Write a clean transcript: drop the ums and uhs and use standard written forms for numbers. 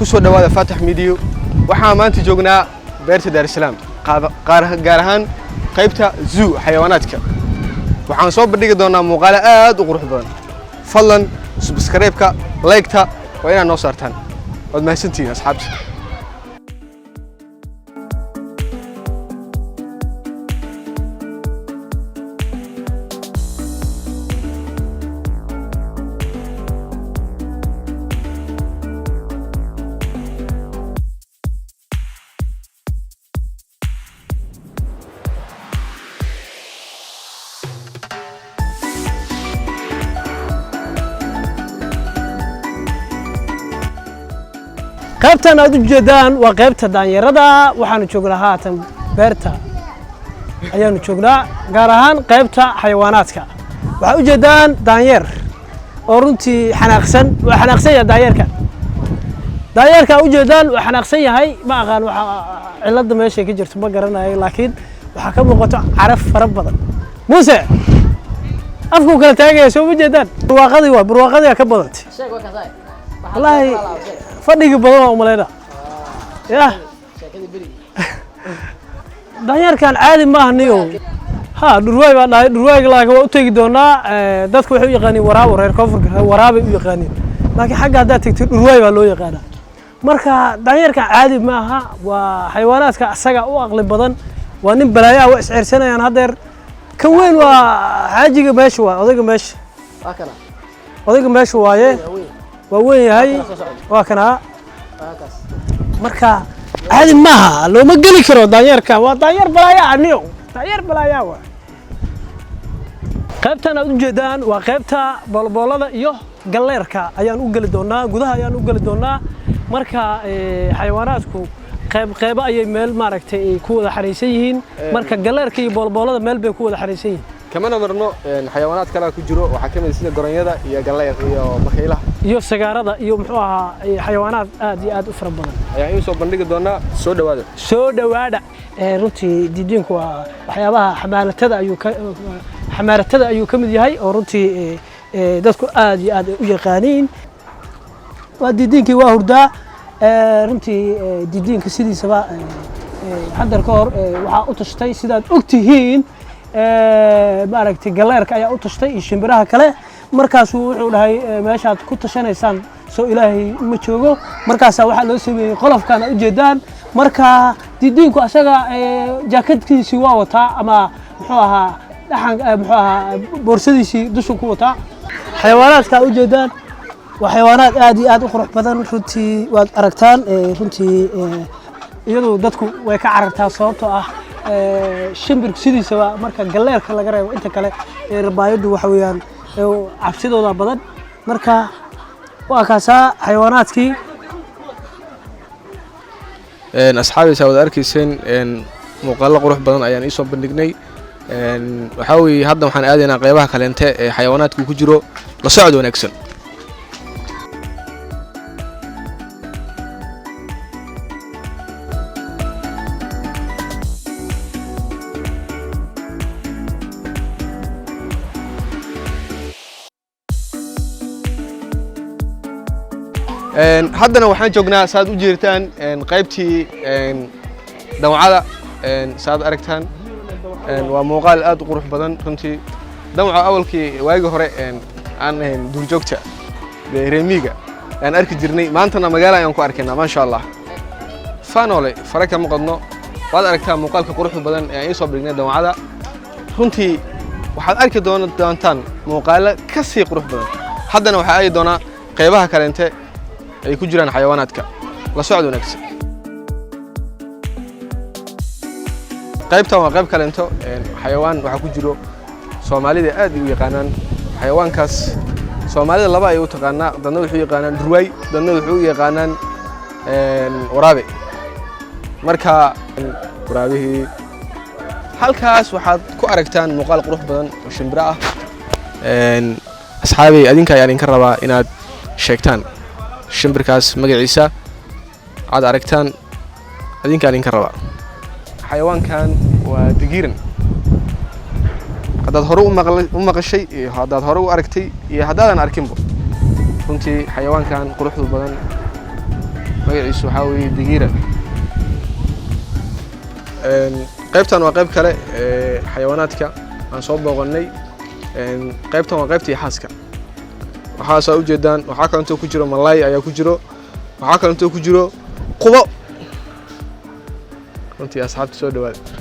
kusoo dhawaada Faatax Media waxaan maanta joognaa beerta Dar es Salaam gaar ahaan qaybta zoo xayawaanaadka waxaan soo bandhigi doonaa muuqaal aad u qurux badan fadlan subscribe-ka like-ta waa inaad noo saartaan waad mahadsantihiin asxaabta qaybtan aad u jeedaan waa qaybta daanyarada waxaanu joognaa haatan beerta ayaanu joognaa gaar ahaan qaybta xayawaanaadka waxa u jeedaan daanyeer oo runtii xanaaqsan waa xanaaqsan yahay daanyeerka u jeedaan waa xanaaqsan yahay ma aqaan waxa cilada meesha ka jirto ma garanayo laakiin waxa ka muuqato caraf fara badan muuse afku kala taagaya soo ma jeedaan barwaaqadii ka badantay wallahi fadhigi badan oo umaleena daanyarkan caadi ma ahniyo dhurwaay baa dhahay dhurwaayga laakiin waa u tagi doonaa dadku waxay u yaqaaniin waraabo reer koonfurka waraabay u yaqaaniin laakiin xagga haddaad tagtid dhurwaay baa loo yaqaanaa marka daanyarkan caadi ma aha waa xayawaanaadka asaga u aqli badan waa nin balaayaa waa isceersanayaan haddeer kan weyn waa xaajiga meesha waa odayga meesha waaye waa weyn yahay waa kana marka caadi maaha looma geli karo daanyarka waa daanyar balaayaa aniyo daanyar balaayaa waa qaybtan aad u jeedaan waa qaybta boolboolada iyo galleerka ayaan u geli doonaa gudaha ayaan u geli doonaa marka xayawaanaadku qayb ayay meel maaragtay ku wada xariisan yihiin marka galleerka iyo boolboolada meel bay ku wada xariisan yihiin kamana marno xayawaanaad kale ku jiro waxa kamid sida goronyada iyo galleer iyo bakaylaha iyo sagaarada iyo muxuu ahaa xayawaanaad aad iyo aad u fara badan ayaan soo bandhigi doonaa soo dhawaada runtii didiinku waa waxyaabaha xamaaratada ayuu ka mid yahay oo runtii dadku aad iyo aad u yaqaaniin waa didiinkii waa hurdaa runtii didiinka sidiisaba haddar ka hor waxaa u tashtay sidaad ogtihiin maaragtay galleerka ayaa u tashtay iyo shimbiraha kale markaasuu wuxuu dhahay meeshaad ku tashanaysaan soo ilaahay ma joogo markaasaa waxaa loo sameeyey qolofkan aad u jeedaan marka didiinku asaga jaakadkiisii waa wataa ama muxuu ahaa boorsadiisii dusha ku wataa xayawaanaadka aad u jeedaan waa xayawaanaad aad iyo aad u qurux badan runtii waad aragtaan runtii iyadu dadku way ka carartaa sababtoo ah shimbirku sidiisaba marka galleerka laga reebo inta kale rabaayadu waxa weeyaan cabsidooda badan marka waa kaasaa xayawaanaadkii asxaabiisa wada arkayseen muuqaalo qurux badan ayaan ii soo bandhignay waxa weeye hadda waxaan aadaynaa qaybaha kaleente ee xayawaanaadku ku jiro la socod wanaagsan haddana waxaan joognaa saad u jeertaan qaybtii dawcada saad aragtaan waa muuqaal aad u qurux badan runtii dawca awalkii waagi hore aan ahayn duurjoogta reemiga aan arki jirnay maantana magaala ayaan ku arkaynaa maasha Allah faanole faraka muqadno waad aragtaa muuqaalka quruxda badan ee ay soo bandhignay dawcada runtii waxaad arki doontaan muuqaalo ka sii qurux badan haddana waxa ay doonaa qaybaha kaleente ay ku jiraan xayawaanaadka la socod wanaagsan qaybtan waa qayb kaleento xayawaan waxa ku jiro Soomaalida aad u yaqaanaan xayawaankaas Soomaalida laba ay u taqaanaa dadna wuxuu yaqaanaan dhurwaay dadna wuxuu yaqaanaan waraabe marka waraabihii halkaas waxaad ku aragtaan muuqaal qurux badan oo shimbira ah asxaabi adinka ayaan ka rabaa inaad sheegtaan shimbirkaas magaciisa aad aragtaan adinka ayaan ka rabaa xayawaankan waa digiiran haddaad hore u maqashay iyo haddaad hore u aragtay iyo haddaadan arkinba runtii xayawaankan quruxda badan magaciisu waxaa weeye digiira. qaybtan waa qayb kale xayawaanaadka aan soo booqannay. qaybtan waa qaybtii xaaska. waxaa soo ujeedaan waxaa kaloo ku jiro malaay ayaa ku jiro. waxaa kaloo ku jiro qubo. runtii asxaabta soo dhawaada.